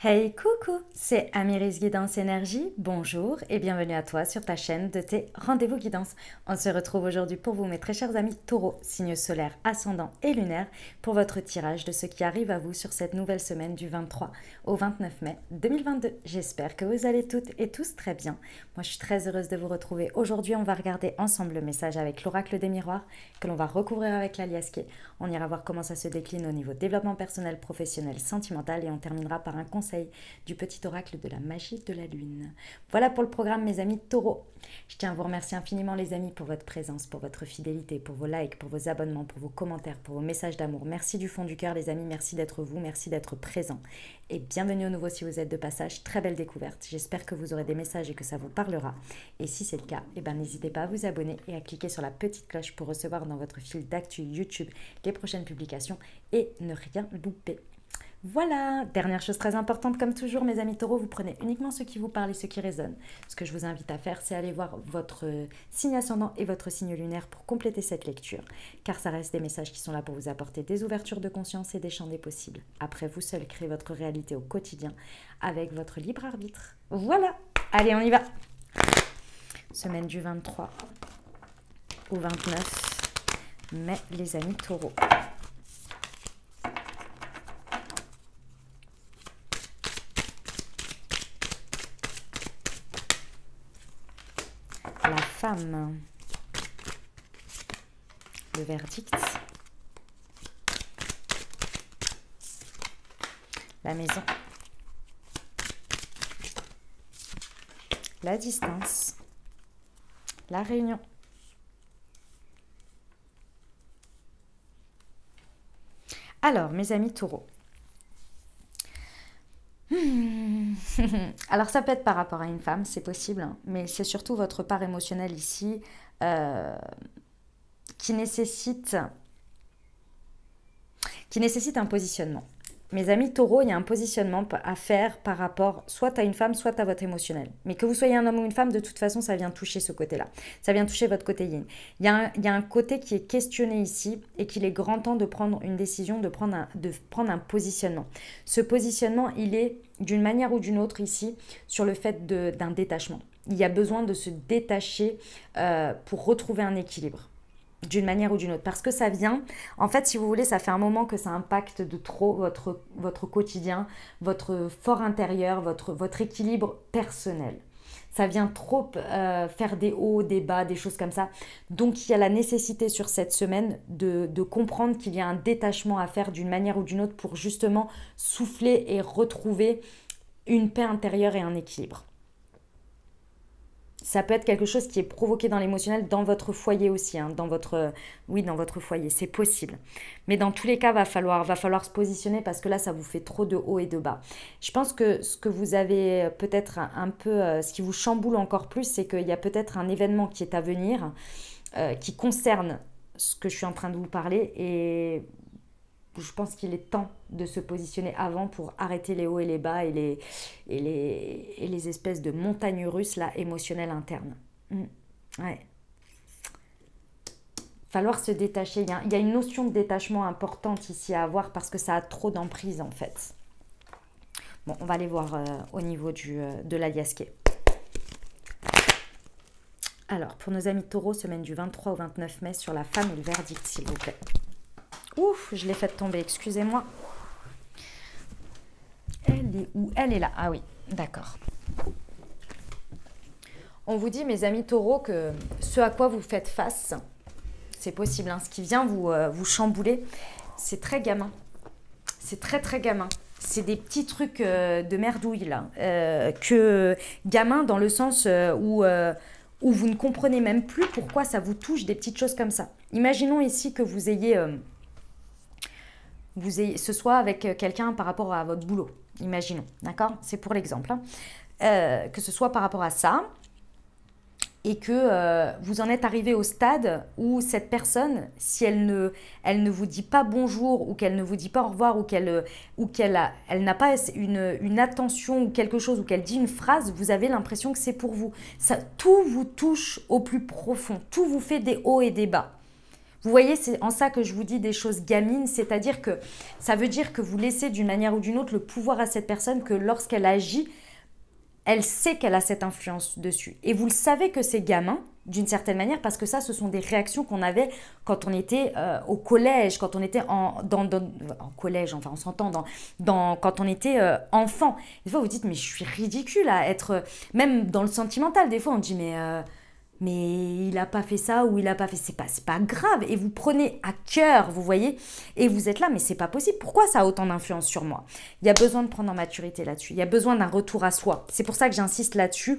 Hey coucou, c'est Amiris Guidance Énergie, bonjour et bienvenue à toi sur ta chaîne de tes rendez-vous guidance. On se retrouve aujourd'hui pour vous mes très chers amis taureaux, signes solaires, ascendants et lunaires, pour votre tirage de ce qui arrive à vous sur cette nouvelle semaine du 23 au 29 mai 2022. J'espère que vous allez toutes et tous très bien. Moi je suis très heureuse de vous retrouver. Aujourd'hui on va regarder ensemble le message avec l'oracle des miroirs que l'on va recouvrir avec l'aliasqué. On ira voir comment ça se décline au niveau développement personnel, professionnel, sentimental et on terminera par un conseil du petit oracle de la magie de la lune. Voilà pour le programme mes amis taureaux. Je tiens à vous remercier infiniment les amis pour votre présence, pour votre fidélité, pour vos likes, pour vos abonnements, pour vos commentaires, pour vos messages d'amour. Merci du fond du cœur les amis, merci d'être vous, merci d'être présent. Et bienvenue au nouveau si vous êtes de passage, très belle découverte. J'espère que vous aurez des messages et que ça vous parlera. Et si c'est le cas, n'hésitez pas à vous abonner et à cliquer sur la petite cloche pour recevoir dans votre fil d'actu YouTube les prochaines publications et ne rien louper. Voilà, dernière chose très importante comme toujours mes amis taureaux, vous prenez uniquement ce qui vous parle et ce qui résonne. Ce que je vous invite à faire, c'est aller voir votre signe ascendant et votre signe lunaire pour compléter cette lecture. Car ça reste des messages qui sont là pour vous apporter des ouvertures de conscience et des champs des possibles. Après, vous seul créez votre réalité au quotidien avec votre libre arbitre. Voilà, allez on y va. Semaine du 23 au 29 mai les amis taureaux. La femme, le verdict, la maison, la distance, la réunion. Alors, mes amis taureaux, alors ça peut être par rapport à une femme, c'est possible, hein, mais c'est surtout votre part émotionnelle ici euh, qui nécessite un positionnement. Mes amis taureaux, il y a un positionnement à faire par rapport soit à une femme, soit à votre émotionnel. Mais que vous soyez un homme ou une femme, de toute façon, ça vient toucher ce côté-là. Ça vient toucher votre côté yin. Il y a un côté qui est questionné ici et qu'il est grand temps de prendre une décision, de prendre un positionnement. Ce positionnement, il est d'une manière ou d'une autre ici sur le fait d'un détachement. Il y a besoin de se détacher pour retrouver un équilibre d'une manière ou d'une autre, parce que ça vient, en fait, si vous voulez, ça fait un moment que ça impacte de trop votre quotidien, votre fort intérieur, votre équilibre personnel. Ça vient trop faire des hauts, des bas, des choses comme ça. Donc, il y a la nécessité sur cette semaine de comprendre qu'il y a un détachement à faire d'une manière ou d'une autre pour justement souffler et retrouver une paix intérieure et un équilibre. Ça peut être quelque chose qui est provoqué dans l'émotionnel, dans votre foyer aussi, hein, dans votre foyer, c'est possible. Mais dans tous les cas, va falloir se positionner parce que là, ça vous fait trop de haut et de bas. Je pense que ce que vous avez peut-être un peu, ce qui vous chamboule encore plus, c'est qu'il y a peut-être un événement qui est à venir, qui concerne ce que je suis en train de vous parler et je pense qu'il est temps de se positionner avant pour arrêter les hauts et les bas et les espèces de montagnes russes là, émotionnelles internes. Ouais. Falloir se détacher. Il y a une notion de détachement importante ici à avoir parce que ça a trop d'emprise en fait. Bon, on va aller voir au niveau de l'aliasqué. Alors, pour nos amis taureaux, semaine du 23 au 29 mai sur la femme et le verdict, s'il vous plaît. Ouf, je l'ai faite tomber, excusez-moi. Elle est où? Elle est là. Ah oui, d'accord. On vous dit, mes amis taureaux, que ce à quoi vous faites face, c'est possible. Hein, ce qui vient vous chambouler, c'est très gamin. C'est très très gamin. C'est des petits trucs de merdouille là. Que gamin dans le sens où vous ne comprenez même plus pourquoi ça vous touche des petites choses comme ça. Imaginons ici que vous ayez ce soit avec quelqu'un par rapport à votre boulot, imaginons, d'accord? C'est pour l'exemple. Hein. Que ce soit par rapport à ça et que vous en êtes arrivé au stade où cette personne, si elle ne vous dit pas bonjour ou qu'elle ne vous dit pas au revoir ou elle n'a pas une attention ou quelque chose ou qu'elle dit une phrase, vous avez l'impression que c'est pour vous. Ça, tout vous touche au plus profond, tout vous fait des hauts et des bas. Vous voyez, c'est en ça que je vous dis des choses gamines, c'est-à-dire que ça veut dire que vous laissez d'une manière ou d'une autre le pouvoir à cette personne, que lorsqu'elle agit, elle sait qu'elle a cette influence dessus. Et vous le savez que c'est gamin, d'une certaine manière, parce que ça, ce sont des réactions qu'on avait quand on était au collège, quand on était en collège, enfin on s'entend, quand on était enfant. Des fois, vous dites, mais je suis ridicule à être, même dans le sentimental, des fois, on dit, mais il n'a pas fait ça ou il n'a pas fait, c'est pas grave, et vous prenez à cœur, vous voyez, et vous êtes là, mais c'est pas possible, pourquoi ça a autant d'influence sur moi? Il y a besoin de prendre en maturité là-dessus, il y a besoin d'un retour à soi, c'est pour ça que j'insiste là-dessus,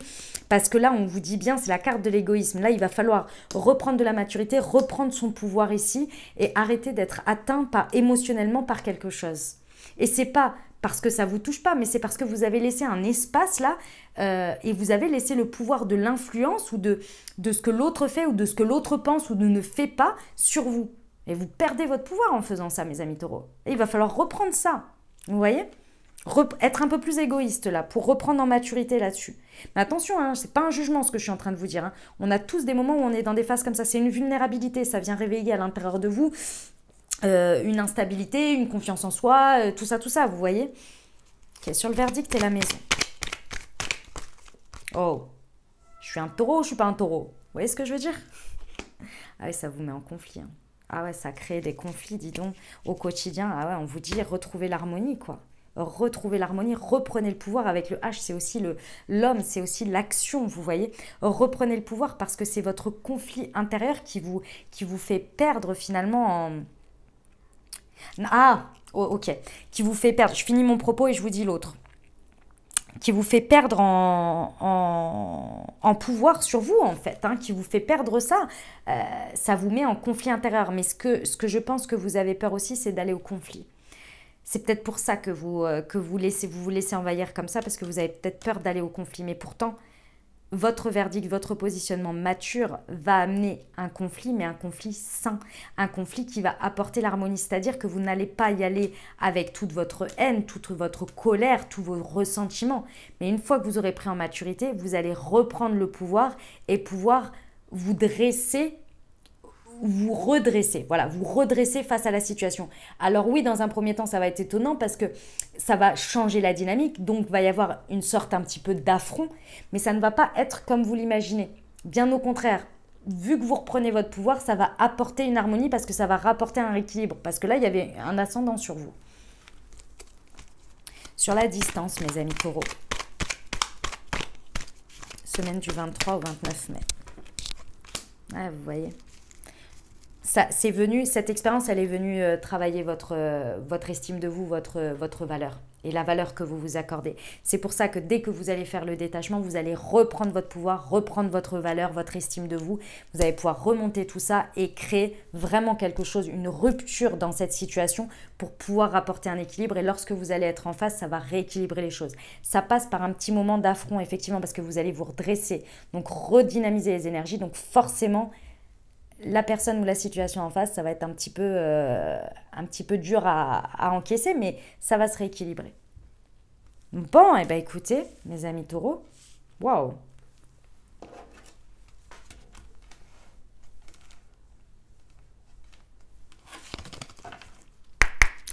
parce que là on vous dit bien, c'est la carte de l'égoïsme, là il va falloir reprendre de la maturité, reprendre son pouvoir ici, et arrêter d'être atteint émotionnellement par quelque chose. Et c'est pas parce que ça vous touche pas, mais c'est parce que vous avez laissé un espace là et vous avez laissé le pouvoir de l'influence ou de ce que l'autre fait ou de ce que l'autre pense ou ne fait pas sur vous. Et vous perdez votre pouvoir en faisant ça, mes amis taureaux. Et il va falloir reprendre ça. Vous voyez? Être un peu plus égoïste là pour reprendre en maturité là-dessus. Mais attention, hein, c'est pas un jugement ce que je suis en train de vous dire. Hein. On a tous des moments où on est dans des phases comme ça. C'est une vulnérabilité. Ça vient réveiller à l'intérieur de vous une instabilité, une confiance en soi, tout ça, vous voyez. Ok, sur le verdict et la maison. Oh, je suis un taureau ou je suis pas un taureau? Vous voyez ce que je veux dire? Ah oui, ça vous met en conflit. Hein. Ah ouais, ça crée des conflits, dis donc, au quotidien. Ah ouais, on vous dit retrouvez l'harmonie, quoi. Retrouvez l'harmonie, reprenez le pouvoir avec le H, c'est aussi l'homme, c'est aussi l'action, vous voyez. Reprenez le pouvoir parce que c'est votre conflit intérieur qui vous fait perdre finalement en... Ah, oh, ok. Qui vous fait perdre. Je finis mon propos et je vous dis l'autre. Qui vous fait perdre en pouvoir sur vous, en fait. Hein, qui vous fait perdre ça. Ça vous met en conflit intérieur. Mais ce que je pense que vous avez peur aussi, c'est d'aller au conflit. C'est peut-être pour ça que vous vous laissez envahir comme ça, parce que vous avez peut-être peur d'aller au conflit. Mais pourtant, votre verdict, votre positionnement mature va amener un conflit, mais un conflit sain, un conflit qui va apporter l'harmonie, c'est-à-dire que vous n'allez pas y aller avec toute votre haine, toute votre colère, tous vos ressentiments, mais une fois que vous aurez pris en maturité, vous allez reprendre le pouvoir et pouvoir vous dresser, vous redresser, voilà, vous redresser face à la situation. Alors oui, dans un premier temps, ça va être étonnant parce que ça va changer la dynamique, donc il va y avoir une sorte un petit peu d'affront, mais ça ne va pas être comme vous l'imaginez. Bien au contraire, vu que vous reprenez votre pouvoir, ça va apporter une harmonie parce que ça va rapporter un équilibre, parce que là, il y avait un ascendant sur vous. Sur la distance, mes amis taureaux, semaine du 23 au 29 mai. Ah, vous voyez. C'est venu, cette expérience, elle est venue travailler votre estime de vous, votre valeur et la valeur que vous vous accordez. C'est pour ça que dès que vous allez faire le détachement, vous allez reprendre votre pouvoir, reprendre votre valeur, votre estime de vous. Vous allez pouvoir remonter tout ça et créer vraiment quelque chose, une rupture dans cette situation pour pouvoir apporter un équilibre. Et lorsque vous allez être en face, ça va rééquilibrer les choses. Ça passe par un petit moment d'affront, effectivement, parce que vous allez vous redresser, donc redynamiser les énergies. Donc forcément, la personne ou la situation en face, ça va être un petit peu dur à encaisser, mais ça va se rééquilibrer. Bon, et bien écoutez, mes amis taureaux, waouh!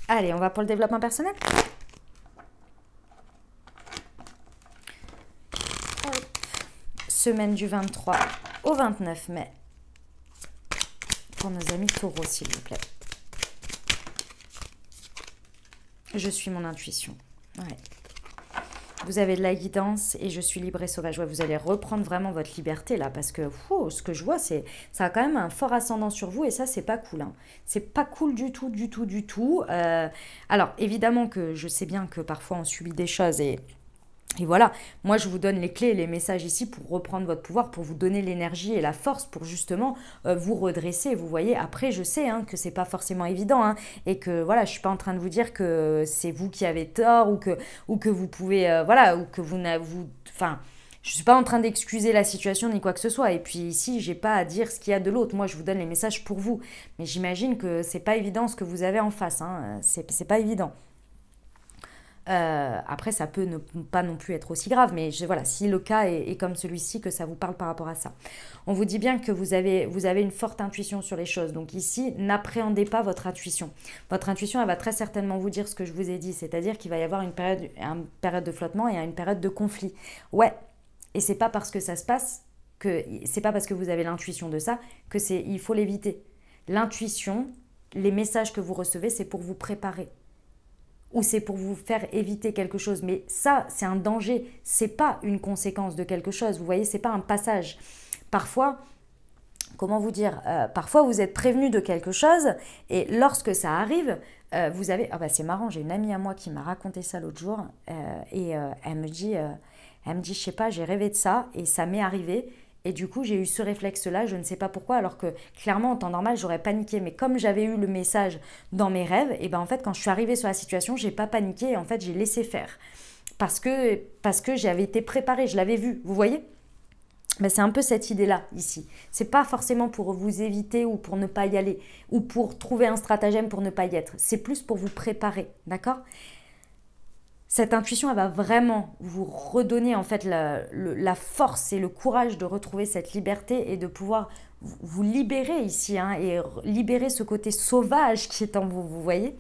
Allez, on va pour le développement personnel. Semaine du 23 au 29 mai. Pour nos amis taureaux, s'il vous plaît. Je suis mon intuition. Ouais. Vous avez de la guidance et je suis libre et sauvage. Ouais, vous allez reprendre vraiment votre liberté là parce que ce que je vois, ça a quand même un fort ascendant sur vous et ça, c'est pas cool. Hein. C'est pas cool du tout, du tout, du tout. Alors, évidemment que je sais bien que parfois on subit des choses et voilà, moi je vous donne les clés et les messages ici pour reprendre votre pouvoir, pour vous donner l'énergie et la force pour justement vous redresser. Vous voyez, après je sais hein, que c'est pas forcément évident hein, et que voilà, je suis pas en train de vous dire que c'est vous qui avez tort ou que vous pouvez, voilà, ou que enfin, je suis pas en train d'excuser la situation ni quoi que ce soit. Et puis ici, j'ai pas à dire ce qu'il y a de l'autre. Moi, je vous donne les messages pour vous. Mais j'imagine que c'est pas évident ce que vous avez en face. Hein. C'est pas évident. Après, ça peut ne pas non plus être aussi grave, mais voilà, si le cas est comme celui-ci, que ça vous parle par rapport à ça. On vous dit bien que vous avez une forte intuition sur les choses. Donc ici, n'appréhendez pas votre intuition. Votre intuition, elle va très certainement vous dire ce que je vous ai dit, c'est-à-dire qu'il va y avoir une période de flottement et une période de conflit. Ouais, et c'est pas parce que ça se passe, c'est pas parce que vous avez l'intuition de ça, il faut l'éviter. L'intuition, les messages que vous recevez, c'est pour vous préparer. Ou c'est pour vous faire éviter quelque chose. Mais ça, c'est un danger. C'est pas une conséquence de quelque chose. Vous voyez, c'est pas un passage. Parfois, comment vous dire, parfois vous êtes prévenu de quelque chose et lorsque ça arrive, vous avez... Ah bah c'est marrant, j'ai une amie à moi qui m'a raconté ça l'autre jour et elle me dit, je sais pas, j'ai rêvé de ça et ça m'est arrivé. Et du coup, j'ai eu ce réflexe-là, je ne sais pas pourquoi, alors que clairement, en temps normal, j'aurais paniqué. Mais comme j'avais eu le message dans mes rêves, et ben en fait, quand je suis arrivée sur la situation, j'ai pas paniqué et en fait, j'ai laissé faire. Parce que j'avais été préparée, je l'avais vu, vous voyez ? Ben, c'est un peu cette idée-là ici. C'est pas forcément pour vous éviter ou pour ne pas y aller, ou pour trouver un stratagème pour ne pas y être. C'est plus pour vous préparer, d'accord ? Cette intuition, elle va vraiment vous redonner en fait la force et le courage de retrouver cette liberté et de pouvoir vous libérer ici, hein, et libérer ce côté sauvage qui est en vous, vous voyez ?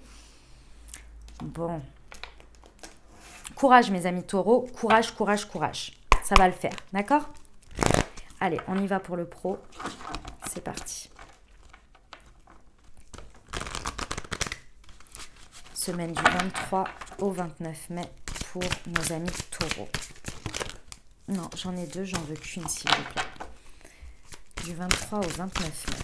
Bon. Courage mes amis taureaux, courage, courage, courage. Ça va le faire, d'accord ? Allez, on y va pour le pro. C'est parti. Semaine du 23 au 29 mai pour nos amis taureaux. Non, j'en ai deux, j'en veux qu'une s'il vous plaît. Du 23 au 29 mai.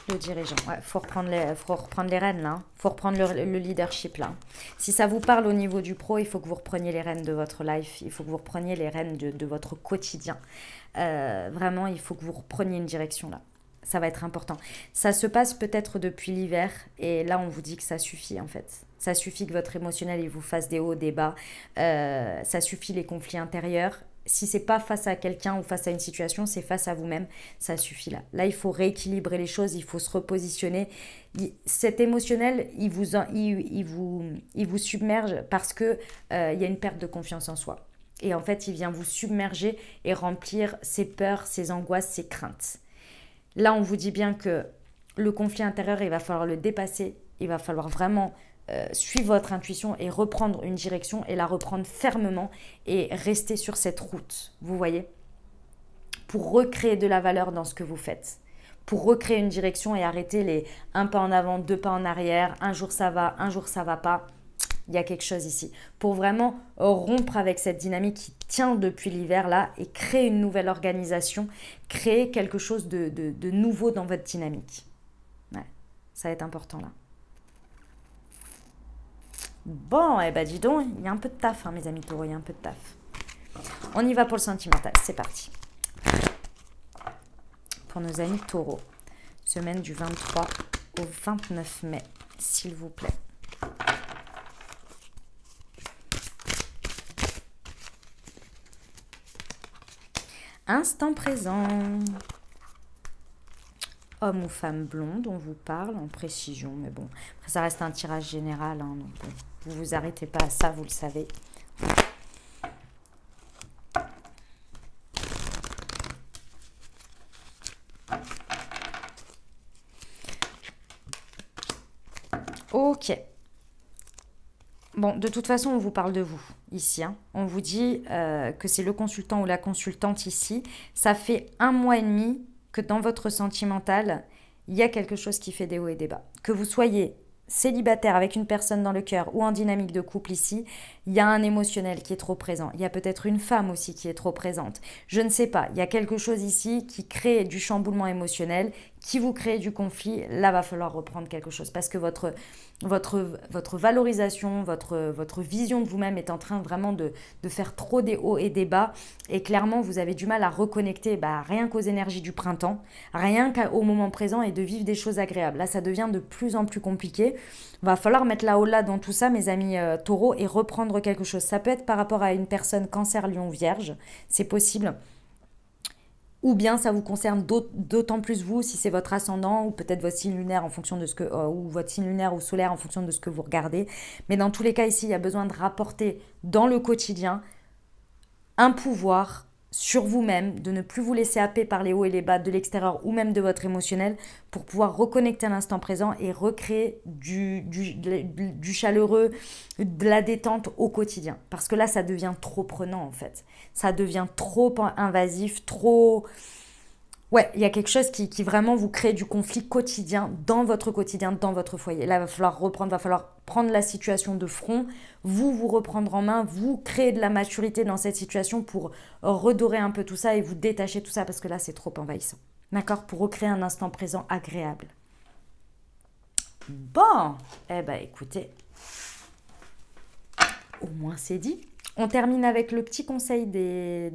Le dirigeant, ouais, faut reprendre les rênes là, faut reprendre le leadership là. Si ça vous parle au niveau du pro, il faut que vous repreniez les rênes de votre life, il faut que vous repreniez les rênes de votre quotidien. Vraiment, il faut que vous repreniez une direction là. Ça va être important. Ça se passe peut-être depuis l'hiver et là on vous dit que ça suffit en fait. Ça suffit que votre émotionnel il vous fasse des hauts, des bas. Ça suffit les conflits intérieurs. Si c'est pas face à quelqu'un ou face à une situation, c'est face à vous-même, ça suffit là. Là, il faut rééquilibrer les choses, il faut se repositionner. Cet émotionnel, il vous submerge parce que il y a une perte de confiance en soi. Et en fait, il vient vous submerger et remplir ses peurs, ses angoisses, ses craintes. Là, on vous dit bien que le conflit intérieur, il va falloir le dépasser. Il va falloir vraiment suivre votre intuition et reprendre une direction et la reprendre fermement et rester sur cette route, vous voyez, pour recréer de la valeur dans ce que vous faites, pour recréer une direction et arrêter les un pas en avant, deux pas en arrière, un jour ça va, un jour ça va pas. Il y a quelque chose ici. Pour vraiment rompre avec cette dynamique qui tient depuis l'hiver là et créer une nouvelle organisation, créer quelque chose de nouveau dans votre dynamique. Ouais, ça va être important là. Bon, eh ben dis donc, il y a un peu de taf, hein, mes amis taureaux, il y a un peu de taf. On y va pour le sentimental, c'est parti. Pour nos amis taureaux, semaine du 23 au 29 mai, s'il vous plaît. Instant présent. Homme ou femme blonde, on vous parle en précision, mais bon, après ça reste un tirage général, hein, donc bon, vous vous arrêtez pas à ça, vous le savez. Ok. Bon, de toute façon, on vous parle de vous, ici. Hein. On vous dit que c'est le consultant ou la consultante ici. Ça fait 1 mois et demi que dans votre sentimental, il y a quelque chose qui fait des hauts et des bas. Que vous soyez célibataire avec une personne dans le cœur ou en dynamique de couple ici, il y a un émotionnel qui est trop présent. Il y a peut-être une femme aussi qui est trop présente. Je ne sais pas, il y a quelque chose ici qui crée du chamboulement émotionnel, qui vous crée du conflit. Là, va falloir reprendre quelque chose parce que votre valorisation, votre vision de vous-même est en train vraiment de faire trop des hauts et des bas. Et clairement, vous avez du mal à reconnecter rien qu'aux énergies du printemps, rien qu'au moment présent et de vivre des choses agréables. Là, ça devient de plus en plus compliqué. Va falloir mettre la holà dans tout ça, mes amis taureaux, et reprendre quelque chose. Ça peut être par rapport à une personne cancer, lion, vierge. C'est possible. ou bien ça vous concerne d'autant plus vous si c'est votre ascendant ou peut-être votre signe lunaire en fonction de ce que ou votre signe lunaire ou solaire en fonction de ce que vous regardez. Mais dans tous les cas ici, il y a besoin de rapporter dans le quotidien un pouvoir sur vous-même, de ne plus vous laisser happer par les hauts et les bas de l'extérieur ou même de votre émotionnel pour pouvoir reconnecter à l'instant présent et recréer du chaleureux, de la détente au quotidien. Parce que là, ça devient trop prenant en fait. Ça devient trop invasif, trop... Ouais, il y a quelque chose qui vraiment vous crée du conflit quotidien, dans votre foyer. Là, il va falloir reprendre, va falloir prendre la situation de front, vous reprendre en main, vous créer de la maturité dans cette situation pour redorer un peu tout ça et vous détacher de tout ça parce que là, c'est trop envahissant. D'accord? Pour recréer un instant présent agréable. Bon, eh ben écoutez, au moins c'est dit. On termine avec le petit conseil de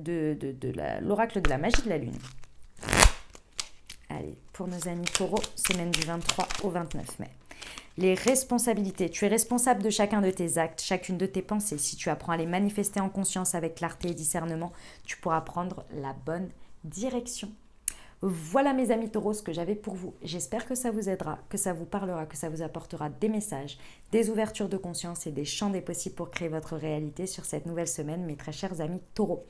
l'oracle de la magie de la lune. Allez, pour nos amis taureaux, semaine du 23 au 29 mai. Les responsabilités. Tu es responsable de chacun de tes actes, chacune de tes pensées. Si tu apprends à les manifester en conscience avec clarté et discernement, tu pourras prendre la bonne direction. Voilà mes amis taureaux ce que j'avais pour vous. J'espère que ça vous aidera, que ça vous parlera, que ça vous apportera des messages, des ouvertures de conscience et des champs des possibles pour créer votre réalité sur cette nouvelle semaine, mes très chers amis taureaux.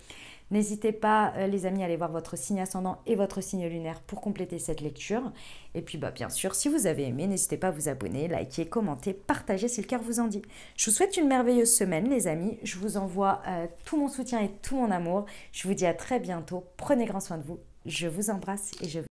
N'hésitez pas, les amis, à aller voir votre signe ascendant et votre signe lunaire pour compléter cette lecture. Et puis, bien sûr, si vous avez aimé, n'hésitez pas à vous abonner, liker, commenter, partager si le cœur vous en dit. Je vous souhaite une merveilleuse semaine, les amis. Je vous envoie tout mon soutien et tout mon amour. Je vous dis à très bientôt. Prenez grand soin de vous. Je vous embrasse et je vous